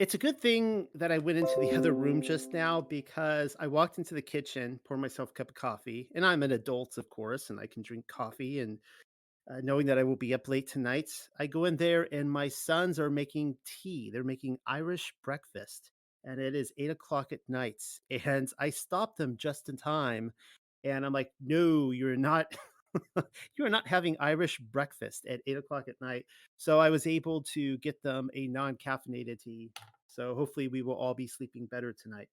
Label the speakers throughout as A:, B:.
A: It's a good thing that I went into the other room just now because I walked into the kitchen, poured myself a cup of coffee, and I'm an adult, of course, and I can drink coffee. And knowing that I will be up late tonight, I go in there and my sons are making tea. They're making Irish breakfast, and it is 8 o'clock at night. And I stopped them just in time, and I'm like, "No, you're not." You are not having Irish breakfast at 8 o'clock at night. So I was able to get them a non-caffeinated tea. So hopefully we will all be sleeping better tonight.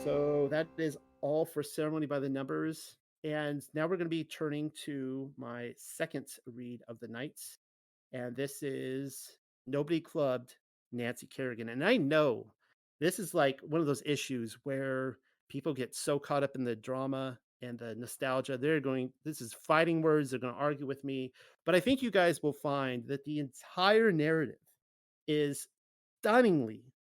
A: So that is all for ceremony by the numbers. And now we're going to be turning to my second read of the night. And this is Nobody Clubbed Nancy Kerrigan. And I know this is like one of those issues where people get so caught up in the drama and the nostalgia. This is fighting words. They're going to argue with me. But I think you guys will find that the entire narrative is stunningly,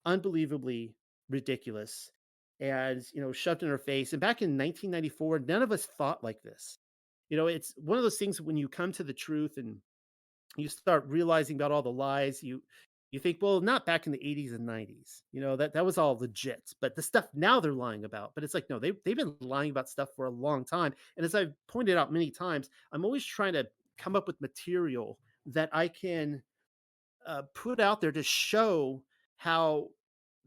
A: unbelievably ridiculous and, shoved in her face. And back in 1994, none of us thought like this. It's one of those things when you come to the truth and you start realizing about all the lies, you think, well, not back in the 80s and 90s. That was all legit. But the stuff now they're lying about. But it's like, no, they've been lying about stuff for a long time. And as I've pointed out many times, I'm always trying to come up with material that I can put out there to show how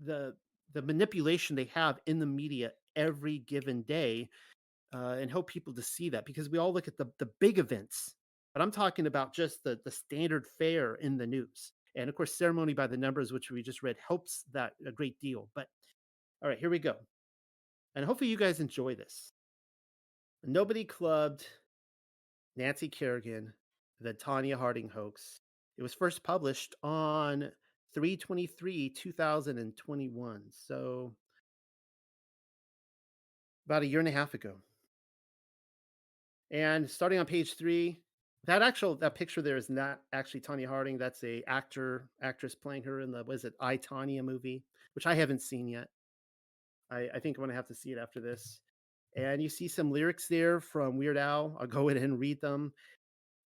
A: the the manipulation they have in the media every given day, and help people to see that because we all look at the big events, but I'm talking about just the standard fare in the news. And of course, ceremony by the numbers, which we just read, helps that a great deal. But all right, here we go. And hopefully you guys enjoy this. Nobody clubbed Nancy Kerrigan, the Tanya Harding hoax. It was first published on 3/23, 2021. So about a year and a half ago. And starting on page 3, that picture there is not actually Tonya Harding. That's a actress playing her in the what is it, I, Tonya movie, which I haven't seen yet. I think I'm gonna have to see it after this. And you see some lyrics there from Weird Al. I'll go ahead and read them.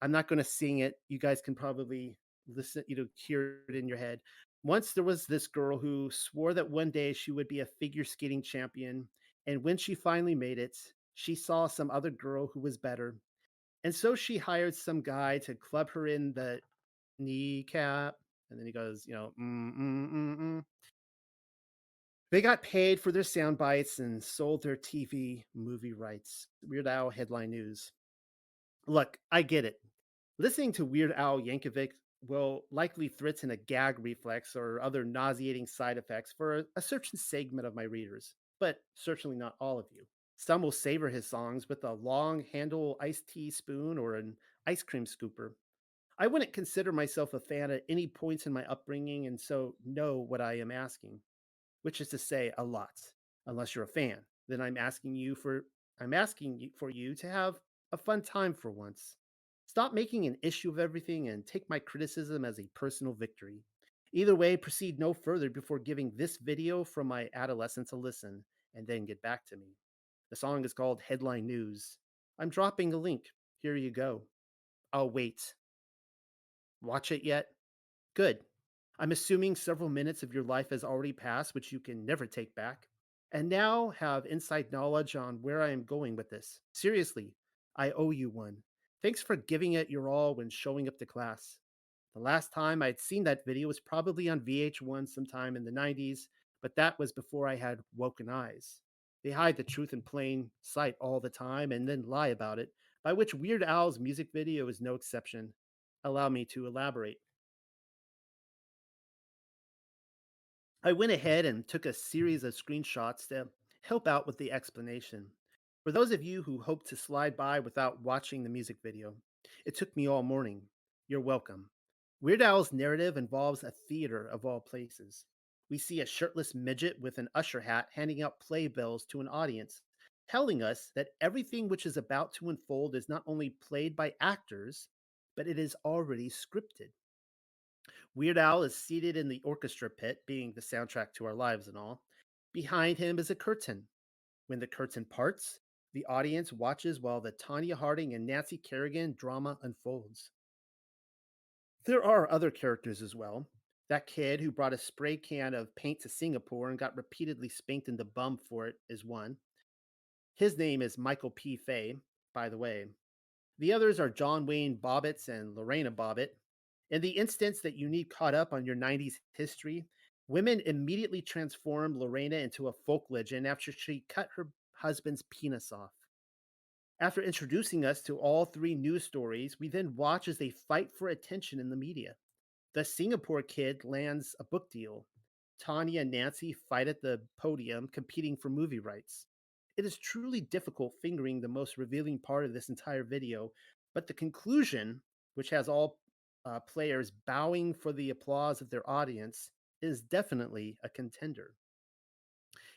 A: I'm not gonna sing it. You guys can probably listen, hear it in your head. Once there was this girl who swore that one day she would be a figure skating champion, and when she finally made it, she saw some other girl who was better. And so she hired some guy to club her in the kneecap. And then he goes, They got paid for their sound bites and sold their TV movie rights. Weird Al headline news. Look, I get it. Listening to Weird Al Yankovic will likely threaten a gag reflex or other nauseating side effects for a certain segment of my readers, but certainly not all of you. Some will savor his songs with a long handle iced tea spoon or an ice cream scooper. I wouldn't consider myself a fan at any points in my upbringing, and so know what I am asking, which is to say a lot. Unless you're a fan, then I'm asking you for you to have a fun time for once. Stop making an issue of everything and take my criticism as a personal victory. Either way, proceed no further before giving this video from my adolescence a listen and then get back to me. The song is called Headline News. I'm dropping a link. Here you go. Oh, wait. Watch it yet? Good. I'm assuming several minutes of your life has already passed, which you can never take back, and now have inside knowledge on where I am going with this. Seriously, I owe you one. Thanks for giving it your all when showing up to class. The last time I'd seen that video was probably on VH1 sometime in the 90s, but that was before I had woken eyes. They hide the truth in plain sight all the time and then lie about it, by which Weird Al's music video is no exception. Allow me to elaborate. I went ahead and took a series of screenshots to help out with the explanation. For those of you who hope to slide by without watching the music video, it took me all morning. You're welcome. Weird Al's narrative involves a theater of all places. We see a shirtless midget with an usher hat handing out playbills to an audience, telling us that everything which is about to unfold is not only played by actors, but it is already scripted. Weird Al is seated in the orchestra pit, being the soundtrack to our lives and all. Behind him is a curtain. When the curtain parts, the audience watches while the Tonya Harding and Nancy Kerrigan drama unfolds. There are other characters as well. That kid who brought a spray can of paint to Singapore and got repeatedly spanked in the bum for it is one. His name is Michael P. Fay, by the way. The others are John Wayne Bobbitts and Lorena Bobbitt. In the instance that you need caught up on your 90s history, women immediately transformed Lorena into a folk legend after she cut her husband's penis off. After introducing us to all three news stories, we then watch as they fight for attention in the media. The Singapore kid lands a book deal. Tanya and Nancy fight at the podium competing for movie rights. It is truly difficult fingering the most revealing part of this entire video, but the conclusion, which has all players bowing for the applause of their audience, is definitely a contender.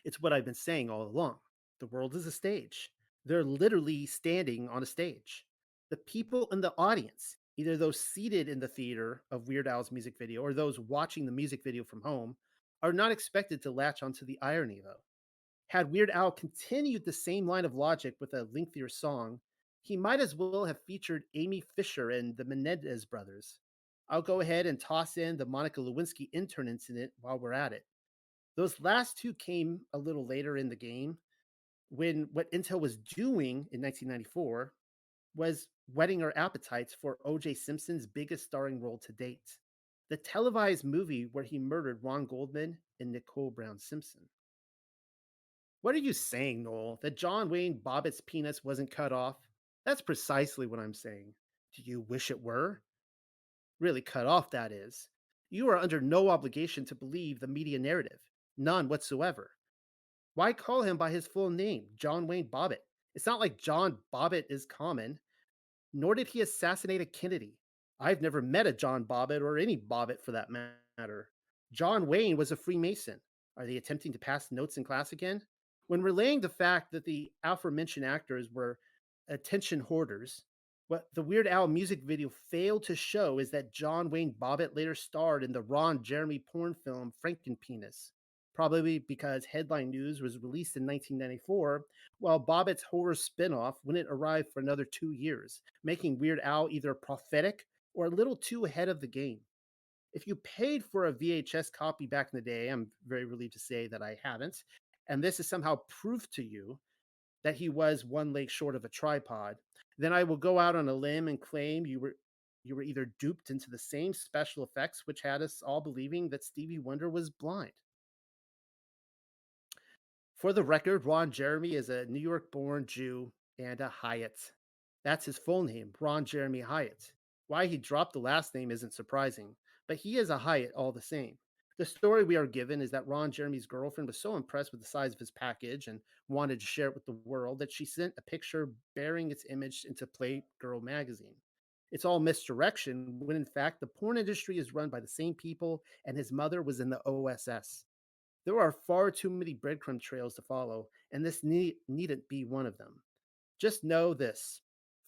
A: It's what I've been saying all along. The world is a stage. They're literally standing on a stage. The people in the audience, either those seated in the theater of Weird Al's music video or those watching the music video from home, are not expected to latch onto the irony, though. Had Weird Al continued the same line of logic with a lengthier song, he might as well have featured Amy Fisher and the Menendez brothers. I'll go ahead and toss in the Monica Lewinsky intern incident while we're at it. Those last two came a little later in the game when what Intel was doing in 1994 was whetting our appetites for O.J. Simpson's biggest starring role to date, the televised movie where he murdered Ron Goldman and Nicole Brown Simpson. What are you saying, Noel? That John Wayne Bobbitt's penis wasn't cut off? That's precisely what I'm saying. Do you wish it were? Really cut off, that is. You are under no obligation to believe the media narrative. None whatsoever. Why call him by his full name, John Wayne Bobbitt? It's not like John Bobbitt is common, nor did he assassinate a Kennedy. I've never met a John Bobbitt or any Bobbitt for that matter. John Wayne was a Freemason. Are they attempting to pass notes in class again? When relaying the fact that the aforementioned actors were attention hoarders, what the Weird Al music video failed to show is that John Wayne Bobbitt later starred in the Ron Jeremy porn film Frankenpenis, probably because Headline News was released in 1994, while Bobbitt's horror spinoff wouldn't arrive for another 2 years, making Weird Al either prophetic or a little too ahead of the game. If you paid for a VHS copy back in the day, I'm very relieved to say that I haven't, and this is somehow proof to you that he was one leg short of a tripod, then I will go out on a limb and claim you were either duped into the same special effects which had us all believing that Stevie Wonder was blind. For the record, Ron Jeremy is a New York born Jew and a Hyatt. That's his full name, Ron Jeremy Hyatt. Why he dropped the last name isn't surprising, but he is a Hyatt all the same. The story we are given is that Ron Jeremy's girlfriend was so impressed with the size of his package and wanted to share it with the world that she sent a picture bearing its image into Playgirl magazine. It's all misdirection when in fact the porn industry is run by the same people and his mother was in the OSS. There are far too many breadcrumb trails to follow, and this needn't be one of them. Just know this: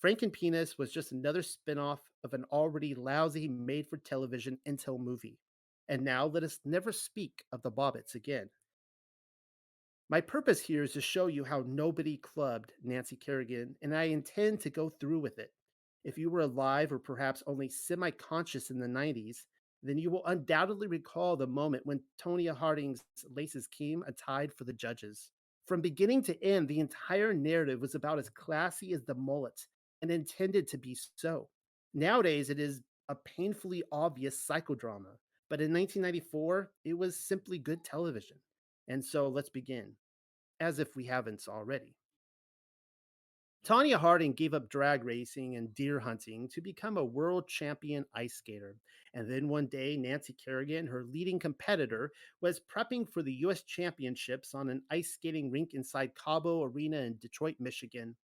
A: Frankenpenis was just another spin-off of an already lousy made for television Intel movie. And now let us never speak of the Bobbits again. My purpose here is to show you how nobody clubbed Nancy Kerrigan, and I intend to go through with it. If you were alive or perhaps only semi conscious in the 90s, then you will undoubtedly recall the moment when Tonya Harding's laces came untied for the judges. From beginning to end, the entire narrative was about as classy as the mullet and intended to be so. Nowadays, it is a painfully obvious psychodrama, but in 1994, it was simply good television. And so let's begin, as if we haven't already. Tonya Harding gave up drag racing and deer hunting to become a world champion ice skater. And then one day, Nancy Kerrigan, her leading competitor, was prepping for the U.S. Championships on an ice skating rink inside Cabo Arena in Detroit, Michigan.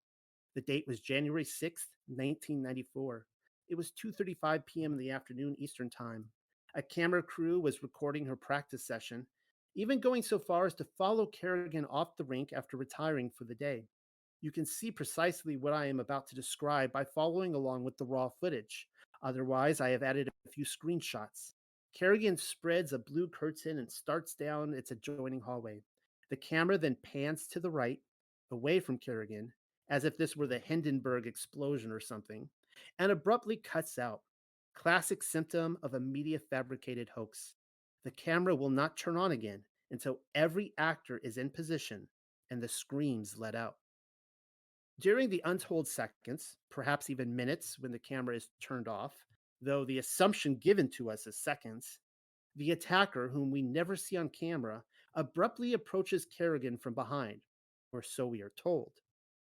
A: The date was January 6th, 1994. It was 2:35 p.m. in the afternoon Eastern Time. A camera crew was recording her practice session, even going so far as to follow Kerrigan off the rink after retiring for the day. You can see precisely what I am about to describe by following along with the raw footage. Otherwise, I have added a few screenshots. Kerrigan spreads a blue curtain and starts down its adjoining hallway. The camera then pans to the right, away from Kerrigan, as if this were the Hindenburg explosion or something, and abruptly cuts out. Classic symptom of a media fabricated hoax. The camera will not turn on again until every actor is in position and the screams let out. During the untold seconds, perhaps even minutes when the camera is turned off, though the assumption given to us is seconds, the attacker, whom we never see on camera, abruptly approaches Kerrigan from behind, or so we are told.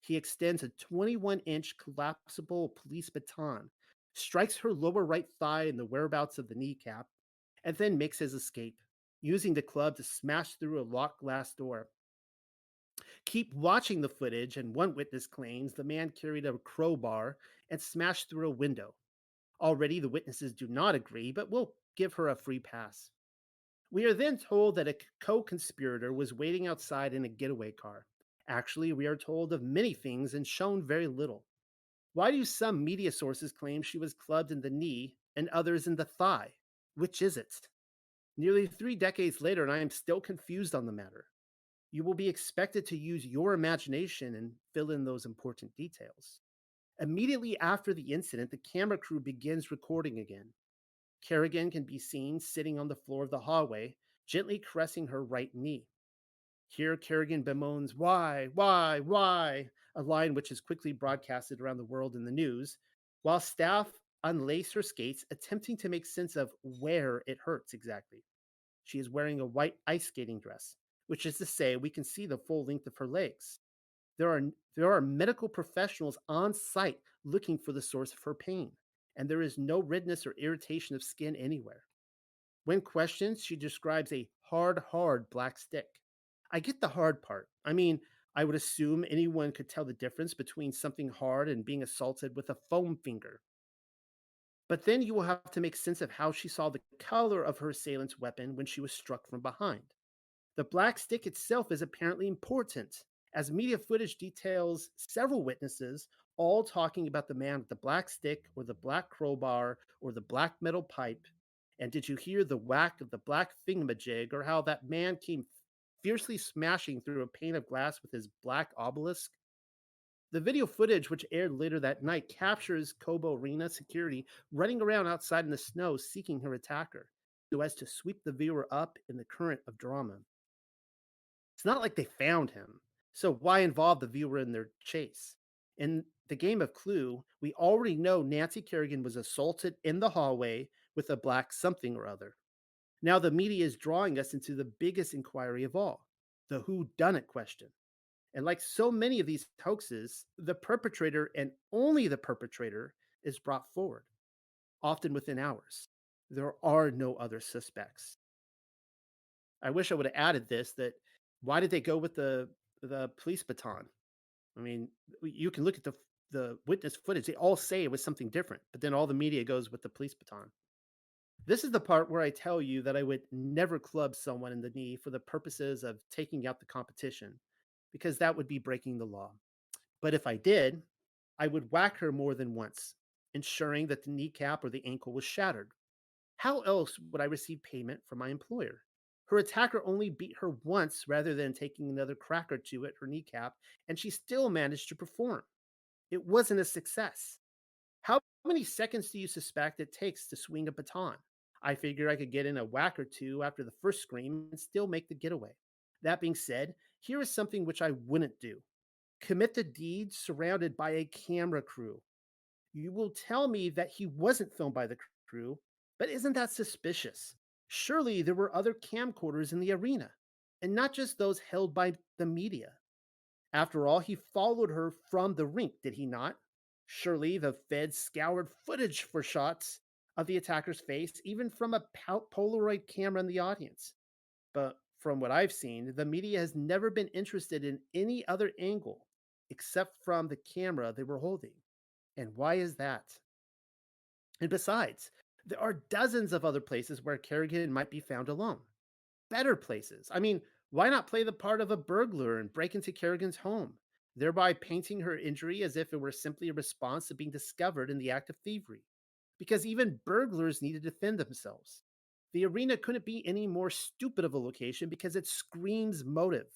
A: He extends a 21-inch collapsible police baton, strikes her lower right thigh in the whereabouts of the kneecap, and then makes his escape, using the club to smash through a locked glass door. Keep watching the footage, and one witness claims the man carried a crowbar and smashed through a window. Already, the witnesses do not agree, but will give her a free pass. We are then told that a co conspirator was waiting outside in a getaway car. Actually, we are told of many things and shown very little. Why do some media sources claim she was clubbed in the knee and others in the thigh? Which is it? Nearly 3 decades later, and I am still confused on the matter. You will be expected to use your imagination and fill in those important details. Immediately after the incident, the camera crew begins recording again. Kerrigan can be seen sitting on the floor of the hallway, gently caressing her right knee. Here, Kerrigan bemoans, why, a line which is quickly broadcasted around the world in the news, while staff unlace her skates, attempting to make sense of where it hurts exactly. She is wearing a white ice skating dress, which is to say, we can see the full length of her legs. There are, there are medical professionals on site looking for the source of her pain, and there is no redness or irritation of skin anywhere. When questioned, she describes a hard black stick. I get the hard part. I mean, I would assume anyone could tell the difference between something hard and being assaulted with a foam finger. But then you will have to make sense of how she saw the color of her assailant's weapon when she was struck from behind. The black stick itself is apparently important, as media footage details several witnesses all talking about the man with the black stick or the black crowbar or the black metal pipe. And did you hear the whack of the black thingamajig, or how that man came fiercely smashing through a pane of glass with his black obelisk? The video footage, which aired later that night, captures Kobo Arena security running around outside in the snow seeking her attacker, so as to sweep the viewer up in the current of drama. It's not like they found him, so why involve the viewer in their chase? In the game of Clue, we already know Nancy Kerrigan was assaulted in the hallway with a black something or other. Now the media is drawing us into the biggest inquiry of all, the who done it question. And like so many of these hoaxes, the perpetrator and only the perpetrator is brought forward, often within hours. There are no other suspects. I wish I would have added this, that why did they go with the police baton? I mean, you can look at the witness footage. They all say it was something different, but then all the media goes with the police baton. This is the part where I tell you that I would never club someone in the knee for the purposes of taking out the competition, because that would be breaking the law. But if I did, I would whack her more than once, ensuring that the kneecap or the ankle was shattered. How else would I receive payment from my employer? Her attacker only beat her once rather than taking another crack or two at her kneecap, and she still managed to perform. It wasn't a success. How many seconds do you suspect it takes to swing a baton? I figure I could get in a whack or two after the first scream and still make the getaway. That being said, here is something which I wouldn't do: commit the deed surrounded by a camera crew. You will tell me that he wasn't filmed by the crew, but isn't that suspicious? Surely there were other camcorders in the arena, and not just those held by the media. After all, he followed her from the rink, did he not? Surely the feds scoured footage for shots of the attacker's face, even from a Polaroid camera in the audience. But from what I've seen, the media has never been interested in any other angle except from the camera they were holding. And why is that? And besides, there are dozens of other places where Kerrigan might be found alone. Better places. I mean, why not play the part of a burglar and break into Kerrigan's home, thereby painting her injury as if it were simply a response to being discovered in the act of thievery? Because even burglars need to defend themselves. The arena couldn't be any more stupid of a location because it screams motive,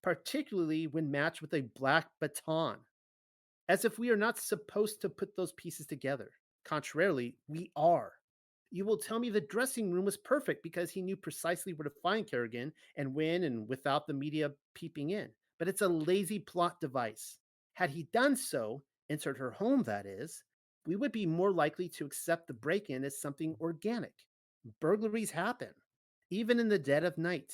A: particularly when matched with a black baton, as if we are not supposed to put those pieces together. Contrarily, we are. You will tell me the dressing room was perfect because he knew precisely where to find Kerrigan and when and without the media peeping in. But it's a lazy plot device. Had he done so, entered her home, that is, we would be more likely to accept the break in as something organic. Burglaries happen, even in the dead of night.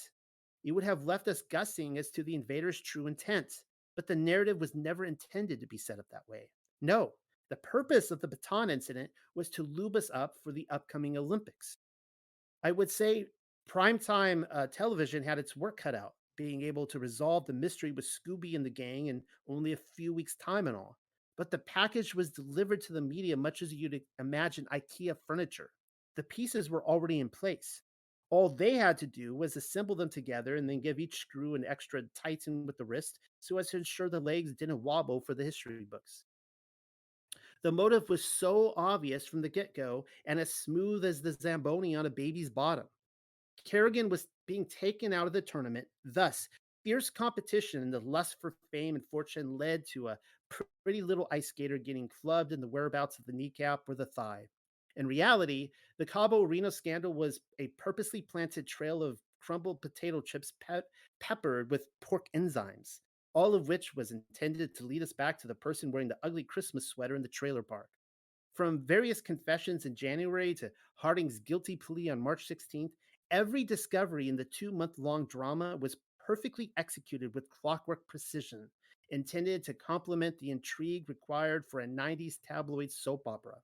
A: It would have left us guessing as to the invader's true intent, but the narrative was never intended to be set up that way. No, the purpose of the baton incident was to lube us up for the upcoming Olympics. I would say primetime television had its work cut out, being able to resolve the mystery with Scooby and the gang in only a few weeks' time and all. But the package was delivered to the media much as you'd imagine IKEA furniture. The pieces were already in place. All they had to do was assemble them together and then give each screw an extra tighten with the wrist so as to ensure the legs didn't wobble for the history books. The motive was so obvious from the get go and as smooth as the Zamboni on a baby's bottom. Kerrigan was being taken out of the tournament. Thus, fierce competition and the lust for fame and fortune led to a pretty little ice skater getting clubbed in the whereabouts of the kneecap or the thigh. In reality, the Cabo Arena scandal was a purposely planted trail of crumbled potato chips peppered with pork enzymes, all of which was intended to lead us back to the person wearing the ugly Christmas sweater in the trailer park. From various confessions in January to Harding's guilty plea on March 16th, every discovery in the 2 month long drama was perfectly executed with clockwork precision, intended to complement the intrigue required for a 90s tabloid soap opera.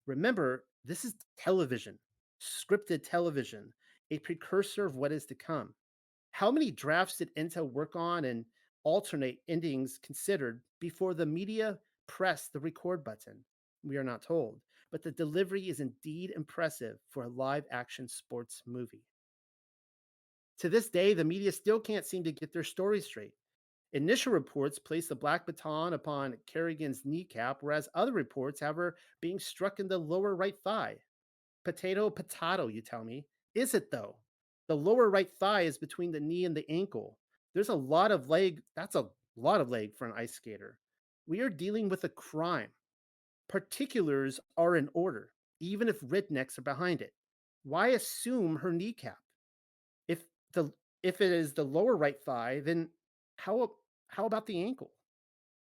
A: Remember, this is television, scripted television, a precursor of what is to come. How many drafts did Intel work on and alternate endings considered before the media pressed the record button? We are not told, but the delivery is indeed impressive for a live action sports movie. To this day, the media still can't seem to get their story straight. Initial reports place the black baton upon Kerrigan's kneecap, whereas other reports have her being struck in the lower right thigh. Potato, you tell me. Is it though? The lower right thigh is between the knee and the ankle. There's a lot of leg. That's a lot of leg for an ice skater. We are dealing with a crime. Particulars are in order, even if rednecks are behind it. Why assume her kneecap? If the if it is the lower right thigh, then how how about the ankle?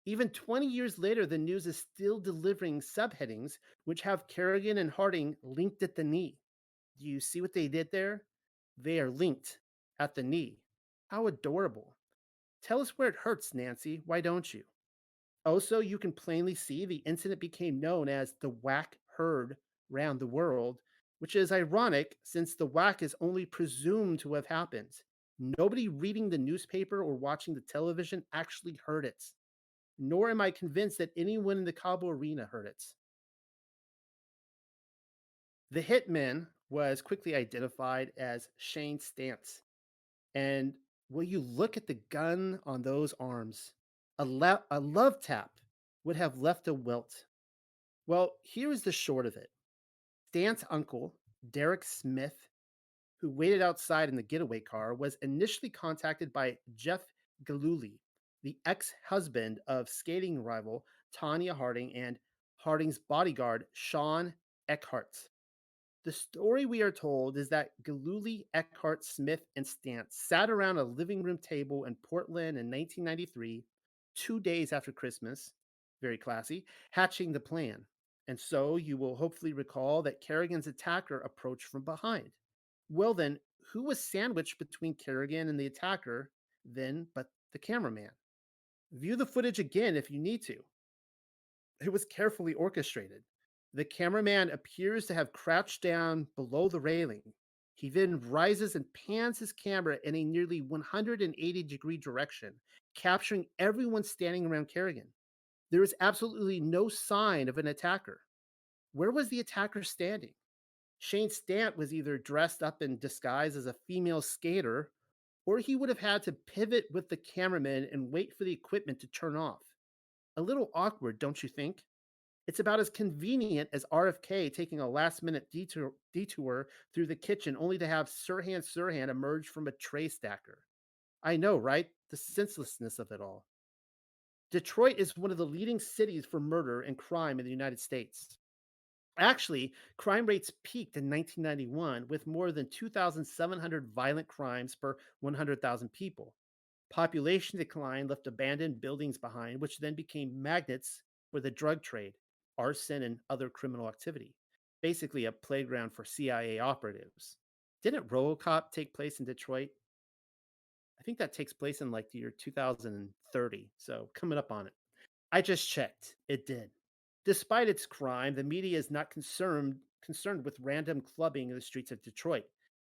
A: Even 20 years later, the news is still delivering subheadings which have Kerrigan and Harding linked at the knee. Do you see what they did there? They are linked at the knee. How adorable. Tell us where it hurts, Nancy. Why don't you? Also, you can plainly see the incident became known as the whack heard round the world, which is ironic since the whack is only presumed to have happened. Nobody reading the newspaper or watching the television actually heard it, nor am I convinced that anyone in the Cabo Arena heard it. The hitman was quickly identified as Shane Stantz. And will you look at the gun on those arms? A love tap would have left a welt. Well, here is the short of it. Stan's uncle, Derek Smith, who waited outside in the getaway car, was initially contacted by Jeff Galooly, the ex husband of skating rival Tonya Harding and Harding's bodyguard, Sean Eckhart. The story we are told is that Galooly, Eckhart, Smith, and Stantz sat around a living room table in Portland in 1993, 2 days after Christmas, very classy, hatching the plan. And so you will hopefully recall that Kerrigan's attacker approached from behind. Well, then, who was sandwiched between Kerrigan and the attacker then but the cameraman? View the footage again if you need to. It was carefully orchestrated. The cameraman appears to have crouched down below the railing. He then rises and pans his camera in a nearly 180-degree direction, capturing everyone standing around Kerrigan. There is absolutely no sign of an attacker. Where was the attacker standing? Shane Stant was either dressed up in disguise as a female skater, or he would have had to pivot with the cameraman and wait for the equipment to turn off. A little awkward, don't you think? It's about as convenient as RFK taking a last minute detour through the kitchen only to have Sirhan emerge from a tray stacker. I know, right? The senselessness of it all. Detroit is one of the leading cities for murder and crime in the United States. Actually, crime rates peaked in 1991 with more than 2,700 violent crimes per 100,000 people. Population decline left abandoned buildings behind, which then became magnets for the drug trade, arson, and other criminal activity. Basically, a playground for CIA operatives. Didn't Robocop take place in Detroit? I think that takes place in like the year 2030. So coming up on it. I just checked. It did. Despite its crime, the media is not concerned with random clubbing in the streets of Detroit.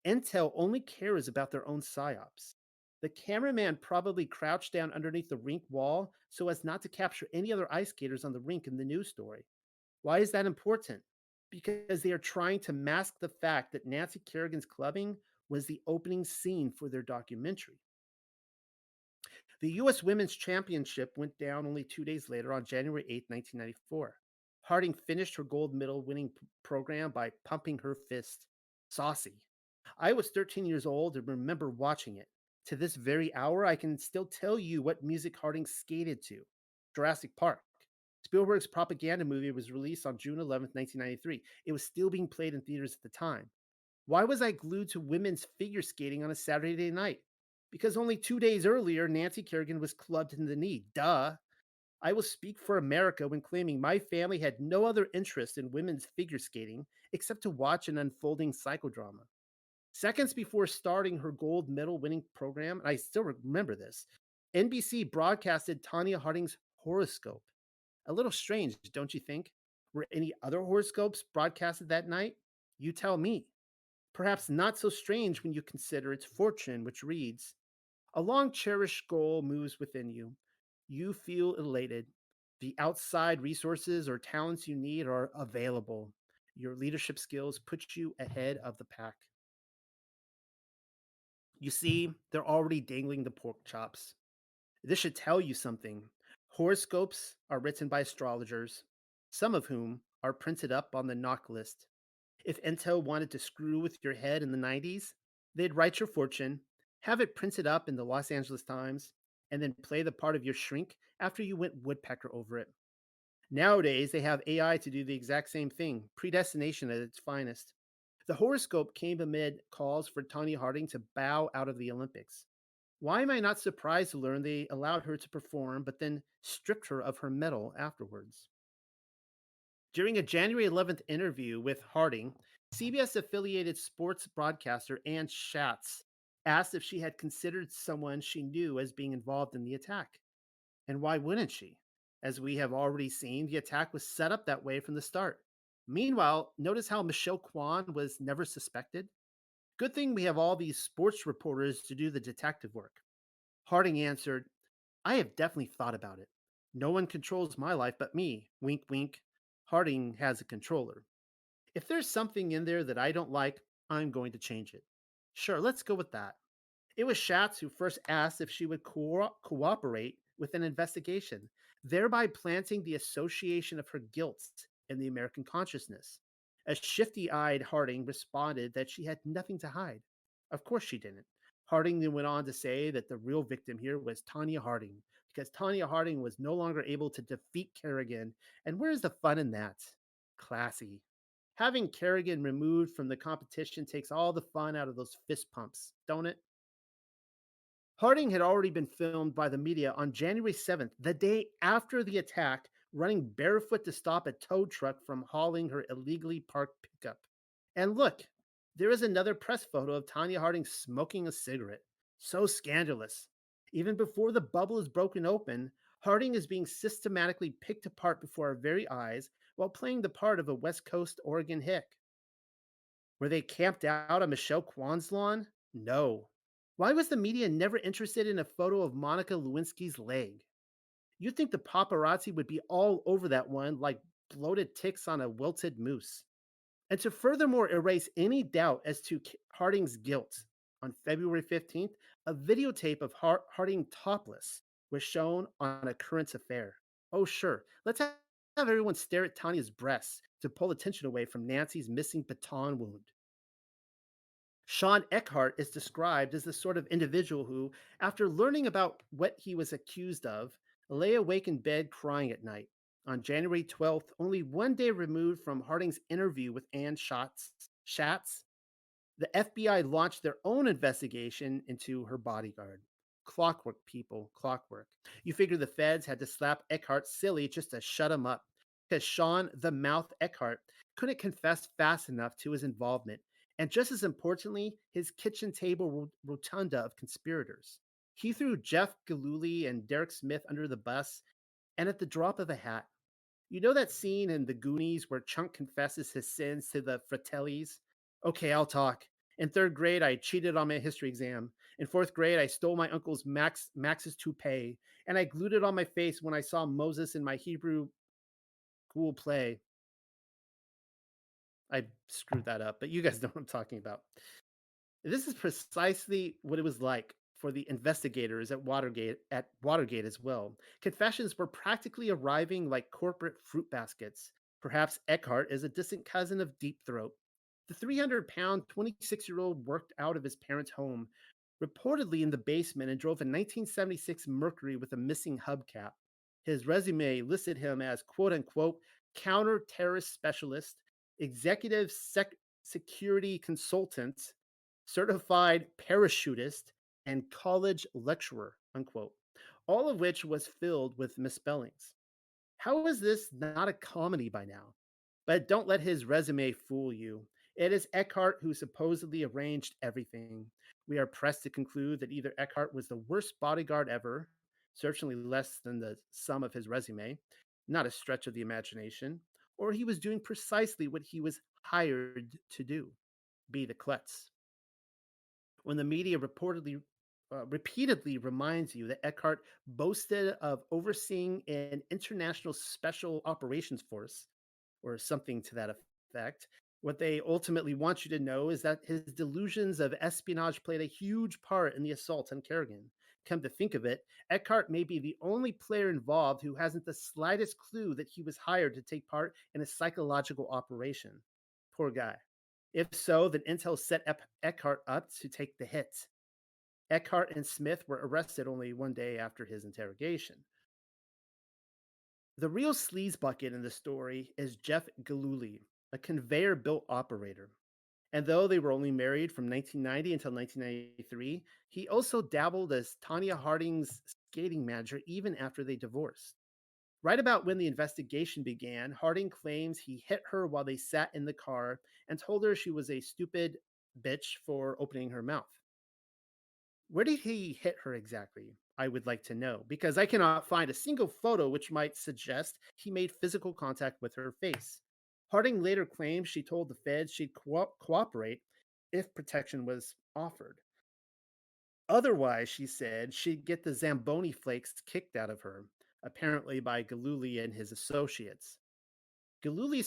A: Intel only cares about their own psyops. The cameraman probably crouched down underneath the rink wall so as not to capture any other ice skaters on the rink in the news story. Why is that important? Because they are trying to mask the fact that Nancy Kerrigan's clubbing was the opening scene for their documentary. The U.S. Women's Championship went down only 2 days later on January 8th, 1994. Harding finished her gold medal winning program by pumping her fist. Saucy. I was 13 years old and remember watching it. To this very hour, I can still tell you what music Harding skated to. Jurassic Park. Spielberg's propaganda movie was released on June 11th, 1993. It was still being played in theaters at the time. Why was I glued to women's figure skating on a Saturday night? Because only 2 days earlier, Nancy Kerrigan was clubbed in the knee. Duh. I will speak for America when claiming my family had no other interest in women's figure skating except to watch an unfolding psychodrama. Seconds before starting her gold medal winning program, and I still remember this, NBC broadcasted Tanya Harding's horoscope. A little strange, don't you think? Were any other horoscopes broadcasted that night? You tell me. Perhaps not so strange when you consider its fortune, which reads: a long cherished goal moves within you. You feel elated. The outside resources or talents you need are available. Your leadership skills put you ahead of the pack. You see, they're already dangling the pork chops. This should tell you something. Horoscopes are written by astrologers, some of whom are printed up on the knock list. If Intel wanted to screw with your head in the 90s, they'd write your fortune, have it printed up in the Los Angeles Times, and then play the part of your shrink after you went woodpecker over it. Nowadays, they have AI to do the exact same thing, predestination at its finest. The horoscope came amid calls for Tonya Harding to bow out of the Olympics. Why am I not surprised to learn they allowed her to perform, but then stripped her of her medal afterwards? During a January 11th interview with Harding, CBS affiliated sports broadcaster Ann Schatz asked if she had considered someone she knew as being involved in the attack. And why wouldn't she? As we have already seen, the attack was set up that way from the start. Meanwhile, notice how Michelle Kwan was never suspected? Good thing we have all these sports reporters to do the detective work. Harding answered, I have definitely thought about it. No one controls my life but me. Wink, wink. Harding has a controller. If there's something in there that I don't like, I'm going to change it. Sure, let's go with that. It was Schatz who first asked if she would cooperate with an investigation, thereby planting the association of her guilt in the American consciousness. A shifty eyed Harding responded that she had nothing to hide. Of course she didn't. Harding then went on to say that the real victim here was Tonya Harding, because Tonya Harding was no longer able to defeat Kerrigan. And where's the fun in that? Classy. Having Kerrigan removed from the competition takes all the fun out of those fist pumps, don't it? Harding had already been filmed by the media on January 7th, the day after the attack, running barefoot to stop a tow truck from hauling her illegally parked pickup. And look, there is another press photo of Tanya Harding smoking a cigarette. So scandalous. Even before the bubble is broken open, Harding is being systematically picked apart before our very eyes while playing the part of a West Coast Oregon hick. Were they camped out on Michelle Kwan's lawn? No. Why was the media never interested in a photo of Monica Lewinsky's leg? You'd think the paparazzi would be all over that one like bloated ticks on a wilted moose. And to furthermore erase any doubt as to Harding's guilt, on February 15th, a videotape of Harding topless was shown on a current affair. Oh, sure, let's have everyone stare at Tanya's breasts to pull attention away from Nancy's missing baton wound. Sean Eckhart is described as the sort of individual who, after learning about what he was accused of, lay awake in bed crying at night. On January 12th, only one day removed from Harding's interview with Schatz, the FBI launched their own investigation into her bodyguard. Clockwork, people, clockwork. You figure the feds had to slap Eckhart silly just to shut him up, because Sean the Mouth Eckhart couldn't confess fast enough to his involvement, and just as importantly, his kitchen table rotunda of conspirators. He threw Jeff Gillooly and Derek Smith under the bus, and at the drop of a hat, you know that scene in The Goonies where Chunk confesses his sins to the Fratellis? Okay, I'll talk. In third grade, I cheated on my history exam. In fourth grade, I stole my uncle's Max's toupee, and I glued it on my face when I saw Moses in my Hebrew school play. I screwed that up, but you guys know what I'm talking about. This is precisely what it was like for the investigators at Watergate as well. Confessions were practically arriving like corporate fruit baskets. Perhaps Eckhart is a distant cousin of Deep Throat. The 300-pound 26-year-old worked out of his parents' home, reportedly in the basement, and drove a 1976 Mercury with a missing hubcap. His resume listed him as quote unquote counter-terrorist specialist, executive security consultant, certified parachutist, and college lecturer, unquote, all of which was filled with misspellings. How is this not a comedy by now? But don't let his resume fool you. It is Eckhart who supposedly arranged everything. We are pressed to conclude that either Eckhart was the worst bodyguard ever, certainly less than the sum of his resume, not a stretch of the imagination, or he was doing precisely what he was hired to do, be the klutz. When the media repeatedly reminds you that Eckhart boasted of overseeing an international special operations force or something to that effect, what they ultimately want you to know is that his delusions of espionage played a huge part in the assault on Kerrigan. Come to think of it, Eckhart may be the only player involved who hasn't the slightest clue that he was hired to take part in a psychological operation. Poor guy. If so, then Intel set Eckhart up to take the hit. Eckhart and Smith were arrested only one day after his interrogation. The real sleaze bucket in the story is Jeff Gillooly, a conveyor belt operator. And though they were only married from 1990 until 1993, he also dabbled as Tonya Harding's skating manager even after they divorced. Right about when the investigation began, Harding claims he hit her while they sat in the car and told her she was a stupid bitch for opening her mouth. Where did he hit her exactly? I would like to know, because I cannot find a single photo which might suggest he made physical contact with her face. Harding later claimed she told the feds she'd cooperate if protection was offered. Otherwise, she said she'd get the Zamboni flakes kicked out of her, apparently by Gillooly and his associates. Gillooly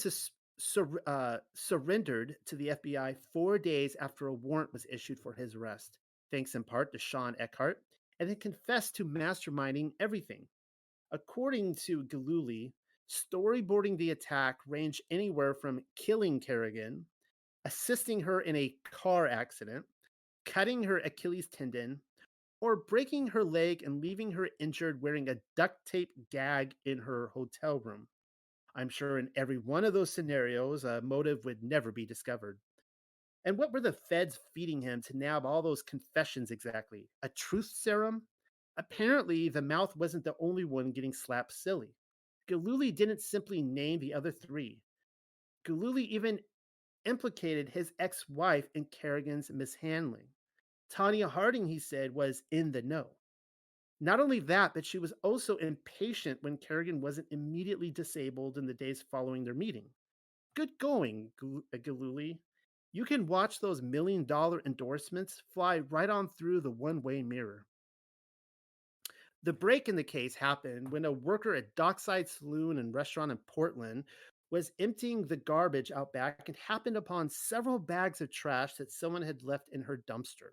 A: surrendered to the FBI 4 days after a warrant was issued for his arrest, thanks in part to Sean Eckhart, and then confessed to masterminding everything. According to Gillooly, storyboarding the attack ranged anywhere from killing Kerrigan, assisting her in a car accident, cutting her Achilles tendon, or breaking her leg and leaving her injured wearing a duct tape gag in her hotel room. I'm sure in every one of those scenarios, a motive would never be discovered. And what were the feds feeding him to nab all those confessions exactly? A truth serum? Apparently, the mouth wasn't the only one getting slapped silly. Gillooly didn't simply name the other three. Gillooly even implicated his ex wife in Kerrigan's mishandling. Tanya Harding, he said, was in the know. Not only that, but she was also impatient when Kerrigan wasn't immediately disabled in the days following their meeting. Good going, Galuli. You can watch those $1 million endorsements fly right on through the one way mirror. The break in the case happened when a worker at Dockside Saloon and Restaurant in Portland was emptying the garbage out back and happened upon several bags of trash that someone had left in her dumpster.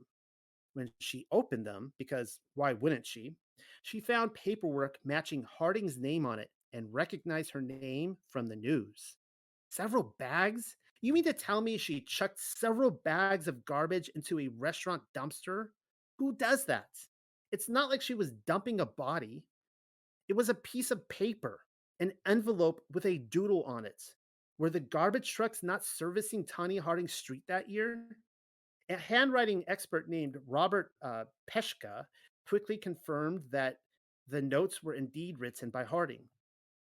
A: When she opened them, because why wouldn't she found paperwork matching Harding's name on it and recognized her name from the news. Several bags? You mean to tell me she chucked several bags of garbage into a restaurant dumpster? Who does that? It's not like she was dumping a body. It was a piece of paper, an envelope with a doodle on it. Were the garbage trucks not servicing Tanya Harding Street that year? A handwriting expert named Robert Peshka quickly confirmed that the notes were indeed written by Harding.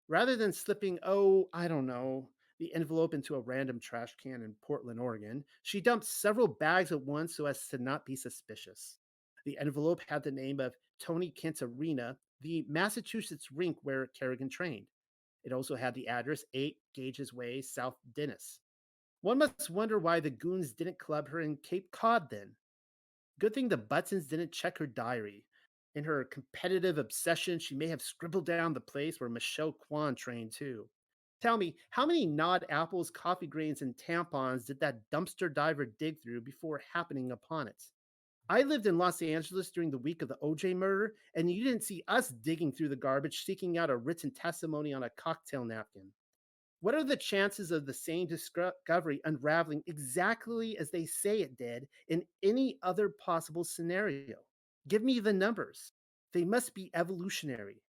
A: Rather than slipping, oh, I don't know, the envelope into a random trash can in Portland, Oregon, she dumped several bags at once so as to not be suspicious. The envelope had the name of Tony Kent Arena, the Massachusetts rink where Kerrigan trained. It also had the address 8 Gages Way, South Dennis. One must wonder why the goons didn't club her in Cape Cod then. Good thing the Buttons didn't check her diary. In her competitive obsession, she may have scribbled down the place where Michelle Kwan trained too. Tell me, how many gnawed apples, coffee grains, and tampons did that dumpster diver dig through before happening upon it? I lived in Los Angeles during the week of the OJ murder, and you didn't see us digging through the garbage seeking out a written testimony on a cocktail napkin. What are the chances of the same discovery unraveling exactly as they say it did in any other possible scenario? Give me the numbers. They must be evolutionary.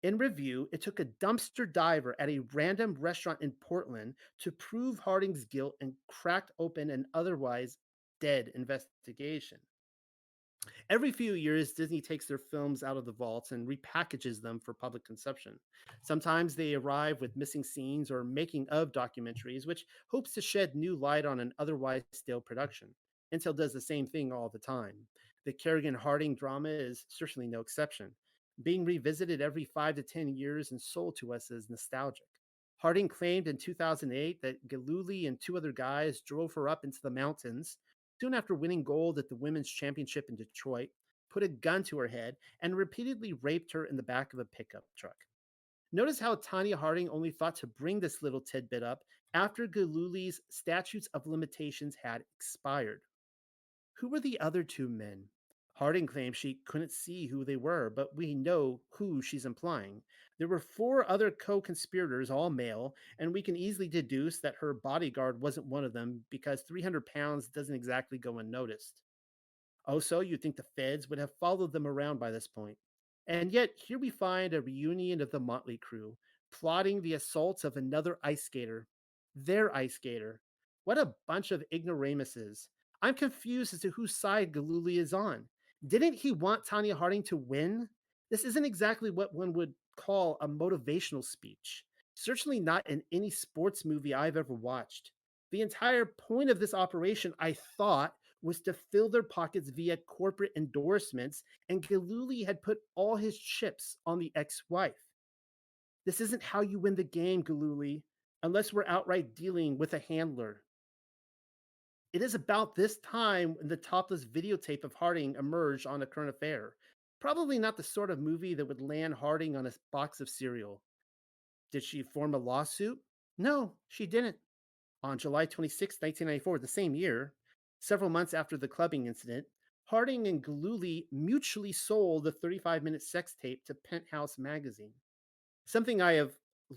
A: In review, it took a dumpster diver at a random restaurant in Portland to prove Harding's guilt and cracked open an otherwise dead investigation. Every few years, Disney takes their films out of the vaults and repackages them for public consumption. Sometimes they arrive with missing scenes or making of documentaries, which hopes to shed new light on an otherwise stale production. Intel does the same thing all the time. The Kerrigan Harding drama is certainly no exception, being revisited every 5 to 10 years and sold to us as nostalgic. Harding claimed in 2008 that Galuli and two other guys drove her up into the mountains soon after winning gold at the women's championship in Detroit, put a gun to her head, and repeatedly raped her in the back of a pickup truck. Notice how Tanya Harding only thought to bring this little tidbit up after Galuli's statutes of limitations had expired. Who were the other two men? Harding claims she couldn't see who they were, but we know who she's implying. There were four other co conspirators, all male, and we can easily deduce that her bodyguard wasn't one of them because 300 pounds doesn't exactly go unnoticed. Also, you'd think the feds would have followed them around by this point. And yet, here we find a reunion of the Motley crew, plotting the assaults of another ice skater. Their ice skater. What a bunch of ignoramuses. I'm confused as to whose side Galuli is on. Didn't he want Tanya Harding to win? This isn't exactly what one would call a motivational speech. Certainly not in any sports movie I've ever watched. The entire point of this operation, I thought, was to fill their pockets via corporate endorsements, and Galuli had put all his chips on the ex wife. This isn't how you win the game, Galuli, unless we're outright dealing with a handler. It is about this time when the topless videotape of Harding emerged on A Current Affair. Probably not the sort of movie that would land Harding on a box of cereal. Did she form a lawsuit? No, she didn't. On July 26, 1994, the same year, several months after the clubbing incident, Harding and Galuli mutually sold the 35-minute sex tape to Penthouse magazine. Something I have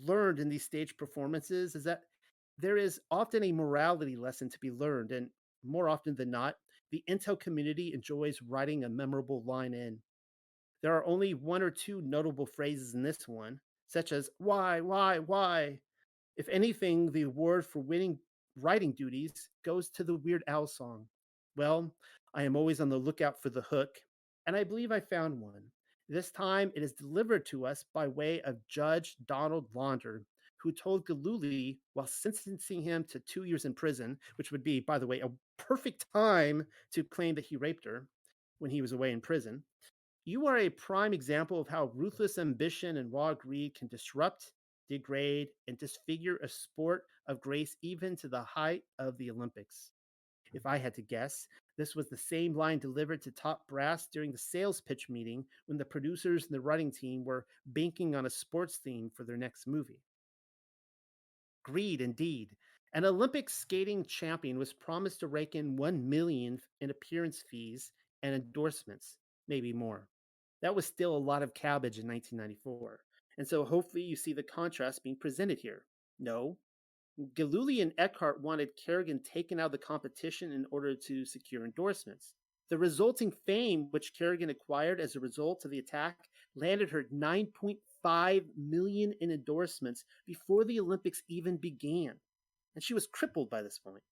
A: learned in these stage performances is that there is often a morality lesson to be learned, and more often than not, the intel community enjoys writing a memorable line in. There are only one or two notable phrases in this one, such as why? If anything, the award for winning writing duties goes to the Weird Al song. Well, I am always on the lookout for the hook, and I believe I found one. This time it is delivered to us by way of Judge Donald Launder, who told Galuli while sentencing him to 2 years in prison, which would be, by the way, a perfect time to claim that he raped her when he was away in prison. You are a prime example of how ruthless ambition and raw greed can disrupt, degrade, and disfigure a sport of grace even to the height of the Olympics. If I had to guess, this was the same line delivered to top brass during the sales pitch meeting when the producers and the writing team were banking on a sports theme for their next movie. Greed, indeed. An Olympic skating champion was promised to rake in 1 million in appearance fees and endorsements, maybe more. That was still a lot of cabbage in 1994. And so hopefully you see the contrast being presented here. No, Galuli and Eckhart wanted Kerrigan taken out of the competition in order to secure endorsements. The resulting fame, which Kerrigan acquired as a result of the attack, landed her 9.5 million in endorsements before the Olympics even began, and she was crippled by this point.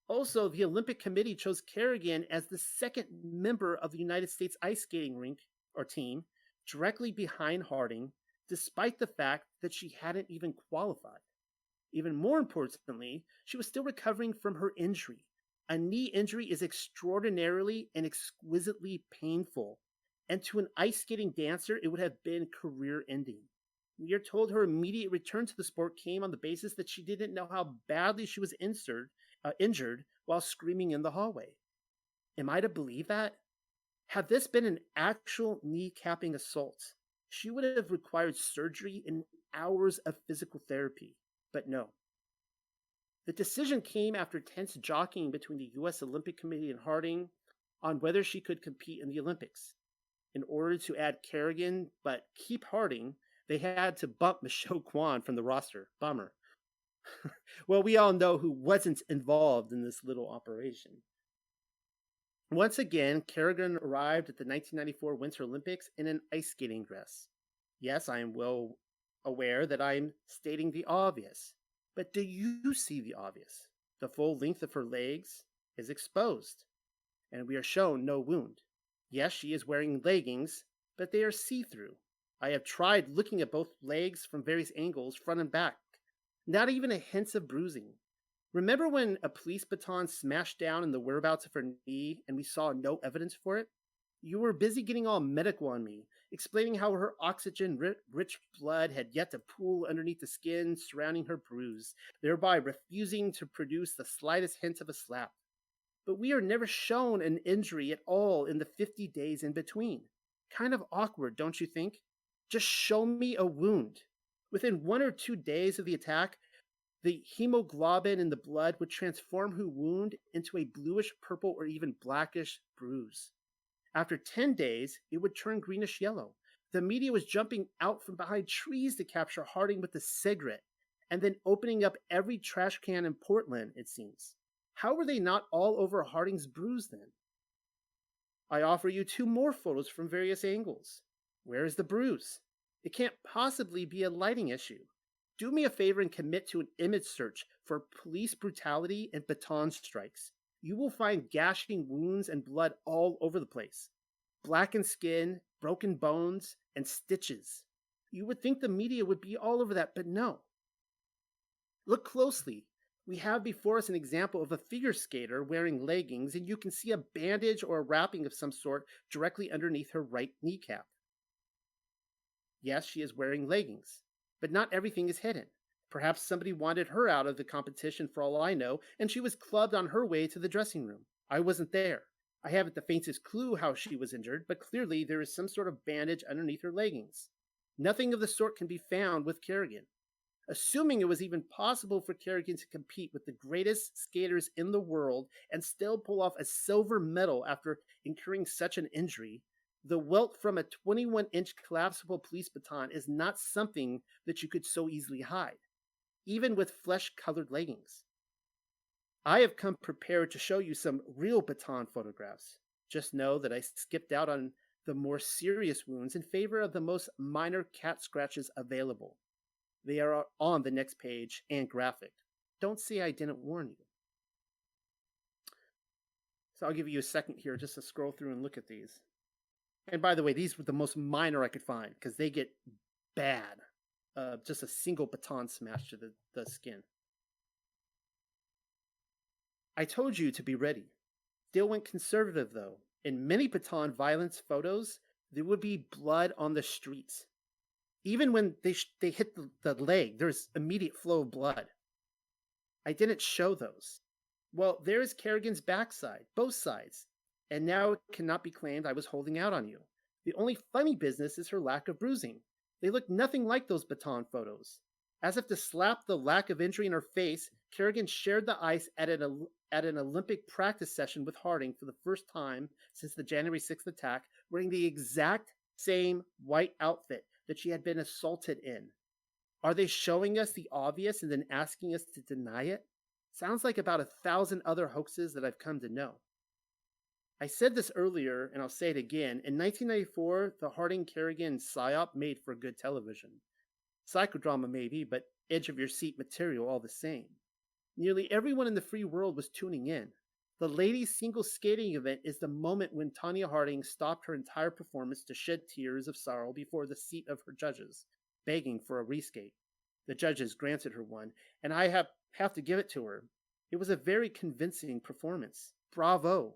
A: Also, the Olympic Committee chose Kerrigan as the second member of the United States ice skating rink or team, directly behind Harding, despite the fact that she hadn't even qualified. Even more importantly, she was still recovering from her injury. A knee injury is extraordinarily and exquisitely painful, and to an ice skating dancer, it would have been career ending. We are told her immediate return to the sport came on the basis that she didn't know how badly she was injured while screaming in the hallway. Am I to believe that? Had this been an actual kneecapping assault, she would have required surgery and hours of physical therapy. But no. The decision came after tense jockeying between the U.S. Olympic Committee and Harding on whether she could compete in the Olympics. In order to add Kerrigan but keep Harding, they had to bump Michelle Kwan from the roster. Bummer. Well, we all know who wasn't involved in this little operation. Once again, Kerrigan arrived at the 1994 Winter Olympics in an ice skating dress. Yes, I am well aware that I am stating the obvious, but do you see the obvious? The full length of her legs is exposed, and we are shown no wound. Yes, she is wearing leggings, but they are see through. I have tried looking at both legs from various angles, front and back. Not even a hint of bruising. Remember when a police baton smashed down in the whereabouts of her knee and we saw no evidence for it? You were busy getting all medical on me, explaining how her oxygen rich blood had yet to pool underneath the skin surrounding her bruise, thereby refusing to produce the slightest hint of a slap. But we are never shown an injury at all in the 50 days in between. Kind of awkward, don't you think? Just show me a wound. Within 1 or 2 days of the attack, the hemoglobin in the blood would transform her wound into a bluish purple or even blackish bruise. After 10 days, it would turn greenish yellow. The media was jumping out from behind trees to capture Harding with a cigarette, and then opening up every trash can in Portland, it seems. How were they not all over Harding's bruise then? I offer you two more photos from various angles. Where is the bruise? It can't possibly be a lighting issue. Do me a favor and commit to an image search for police brutality and baton strikes. You will find gashing wounds and blood all over the place. Blackened skin, broken bones, and stitches. You would think the media would be all over that, but no. Look closely. We have before us an example of a figure skater wearing leggings, and you can see a bandage or a wrapping of some sort directly underneath her right kneecap. Yes, she is wearing leggings, but not everything is hidden. Perhaps somebody wanted her out of the competition for all I know, and she was clubbed on her way to the dressing room. I wasn't there. I haven't the faintest clue how she was injured, but clearly there is some sort of bandage underneath her leggings. Nothing of the sort can be found with Kerrigan. Assuming it was even possible for Kerrigan to compete with the greatest skaters in the world and still pull off a silver medal after incurring such an injury, the welt from a 21-inch collapsible police baton is not something that you could so easily hide, even with flesh-colored leggings. I have come prepared to show you some real baton photographs. Just know that I skipped out on the more serious wounds in favor of the most minor cat scratches available. They are on the next page and graphic. Don't say I didn't warn you. So I'll give you a second here just to scroll through and look at these. And by the way, these were the most minor I could find because they get bad. Just a single baton smash to the skin. I told you to be ready. Still went conservative though. In many baton violence photos, There would be blood on the streets. Even when they hit the leg, there's immediate flow of blood. I didn't show those. Well, there's Kerrigan's backside, both sides. And now it cannot be claimed I was holding out on you. The only funny business is her lack of bruising. They look nothing like those baton photos. As if to slap the lack of injury in her face, Kerrigan shared the ice at an Olympic practice session with Harding for the first time since the January 6th attack, wearing the exact same white outfit that she had been assaulted in. Are they showing us the obvious and then asking us to deny it? Sounds like about 1,000 other hoaxes that I've come to know. I said this earlier, and I'll say it again. In 1994, the Harding Kerrigan psyop made for good television. Psychodrama, maybe, but edge of your seat material all the same. Nearly everyone in the free world was tuning in. The ladies' single skating event is the moment when Tonya Harding stopped her entire performance to shed tears of sorrow before the seat of her judges, begging for a reskate. The judges granted her one, and have to give it to her. It was a very convincing performance. Bravo!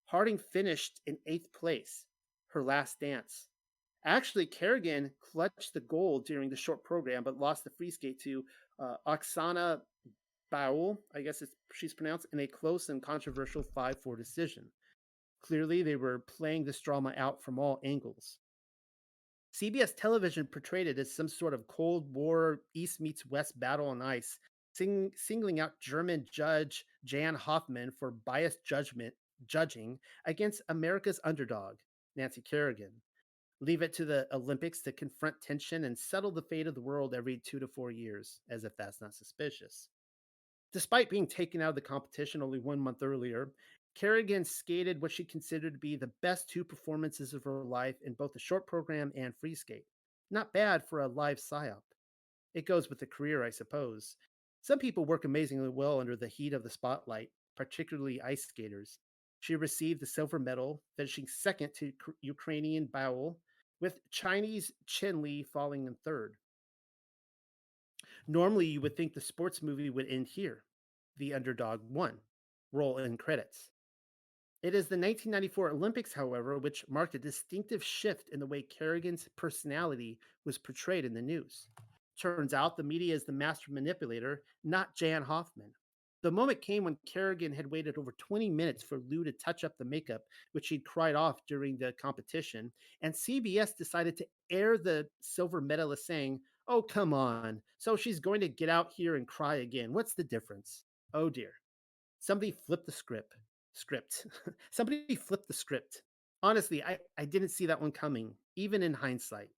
A: Harding finished in 8th place, her last dance. Actually, Kerrigan clutched the gold during the short program, but lost the free skate to Oksana Bowell, I guess she's pronounced, in a close and controversial 5-4 decision. Clearly, they were playing this drama out from all angles. CBS television portrayed it as some sort of Cold War East meets West battle on ice, singling out German judge Jan Hoffman for biased judging against America's underdog, Nancy Kerrigan. Leave it to the Olympics to confront tension and settle the fate of the world every 2 to 4 years, as if that's not suspicious. Despite being taken out of the competition only 1 month earlier, Kerrigan skated what she considered to be the best two performances of her life in both the short program and free skate. Not bad for a live psyop. It goes with the career, I suppose. Some people work amazingly well under the heat of the spotlight, particularly ice skaters. She received the silver medal, finishing second to Ukrainian Bowell, with Chinese Chen Li falling in third. Normally, you would think the sports movie would end here. The underdog won. Roll in credits. It is the 1994 Olympics, however, which marked a distinctive shift in the way Kerrigan's personality was portrayed in the news. Turns out the media is the master manipulator, not Jan Hoffman. The moment came when Kerrigan had waited over 20 minutes for Lou to touch up the makeup, which she'd cried off during the competition, and CBS decided to air the silver medalist saying, "Oh, come on. So she's going to get out here and cry again. What's the difference?" Oh dear. Somebody flipped the script. Somebody flipped the script. Honestly, I didn't see that one coming, even in hindsight.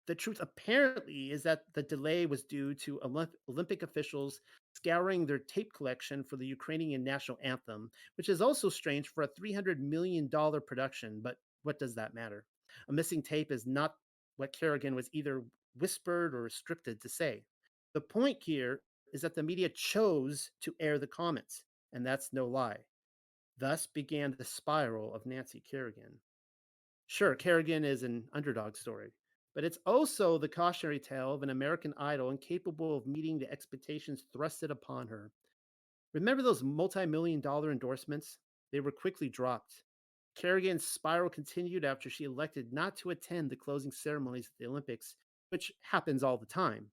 A: The truth apparently is that the delay was due to Olympic officials scouring their tape collection for the Ukrainian national anthem, which is also strange for a $300 million production, but what does that matter? A missing tape is not what Kerrigan was either whispered or scripted to say. The point here is that the media chose to air the comments, and that's no lie. Thus began the spiral of Nancy Kerrigan. Sure, Kerrigan is an underdog story, but it's also the cautionary tale of an American idol incapable of meeting the expectations thrusted upon her. Remember those multi-million dollar endorsements? They were quickly dropped. Kerrigan's spiral continued after she elected not to attend the closing ceremonies at the Olympics, which happens all the time.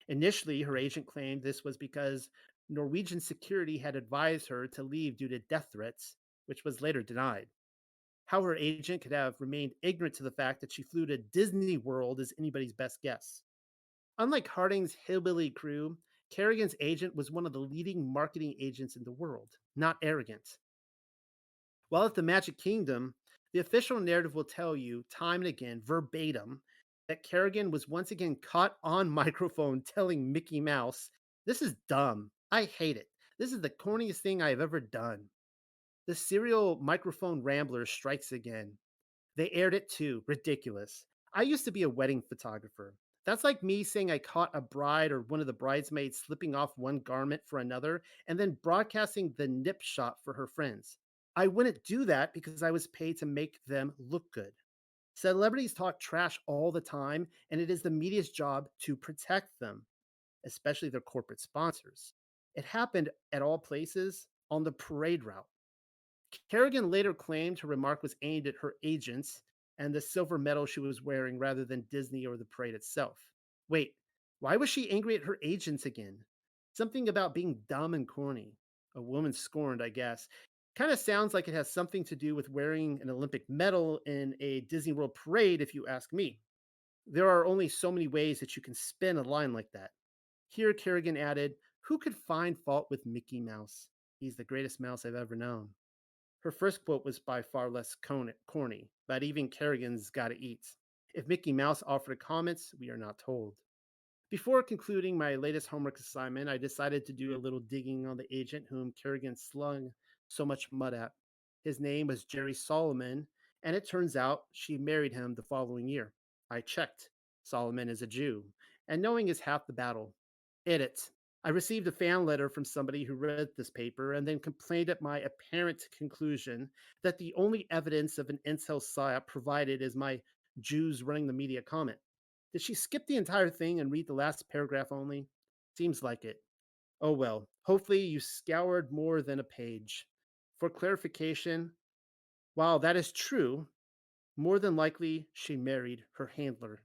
A: Initially, her agent claimed this was because Norwegian security had advised her to leave due to death threats, which was later denied. How her agent could have remained ignorant to the fact that she flew to Disney World is anybody's best guess. Unlike Harding's hillbilly crew, Kerrigan's agent was one of the leading marketing agents in the world, not arrogant. While at the Magic Kingdom, the official narrative will tell you time and again, verbatim, that Kerrigan was once again caught on microphone telling Mickey Mouse, "This is dumb. I hate it. This is the corniest thing I have ever done." The serial microphone rambler strikes again. They aired it too. Ridiculous. I used to be a wedding photographer. That's like me saying I caught a bride or one of the bridesmaids slipping off one garment for another and then broadcasting the nip shot for her friends. I wouldn't do that because I was paid to make them look good. Celebrities talk trash all the time, and it is the media's job to protect them, especially their corporate sponsors. It happened at all places on the parade route. Kerrigan later claimed her remark was aimed at her agents. and the silver medal she was wearing rather than Disney or the parade itself. Wait, why was she angry at her agents again? Something about being dumb and corny. A woman scorned, I guess. Kind of sounds like it has something to do with wearing an Olympic medal in a Disney World parade, if you ask me. There are only so many ways that you can spin a line like that. Here, Kerrigan added, "Who could find fault with Mickey Mouse? He's the greatest mouse I've ever known." Her first quote was by far less corny, but even Kerrigan's gotta eat. If Mickey Mouse offered comments, we are not told. Before concluding my latest homework assignment, I decided to do a little digging on the agent whom Kerrigan slung so much mud at. His name was Jerry Solomon, and it turns out she married him the following year. I checked. Solomon is a Jew, and knowing is half the battle. Edit. I received a fan letter from somebody who read this paper and then complained at my apparent conclusion that the only evidence of an incel psyop provided is my Jews running the media comment. Did she skip the entire thing and read the last paragraph only? Seems like it. Oh well, hopefully you scoured more than a page. For clarification, while that is true, more than likely she married her handler.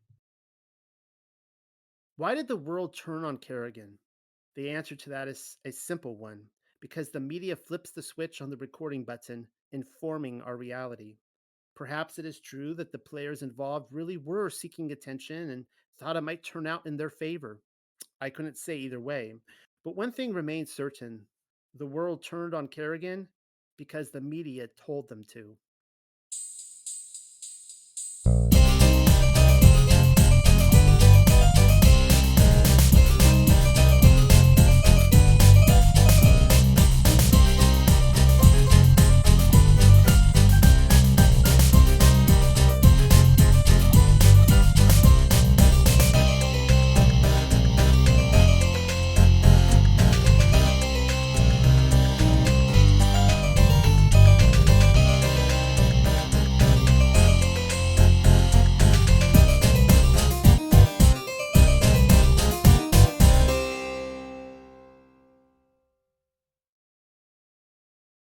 A: Why did the world turn on Kerrigan? The answer to that is a simple one because the media flips the switch on the recording button, informing our reality. Perhaps it is true that the players involved really were seeking attention and thought it might turn out in their favor. I couldn't say either way. But one thing remains certain: the world turned on Kerrigan because the media told them to.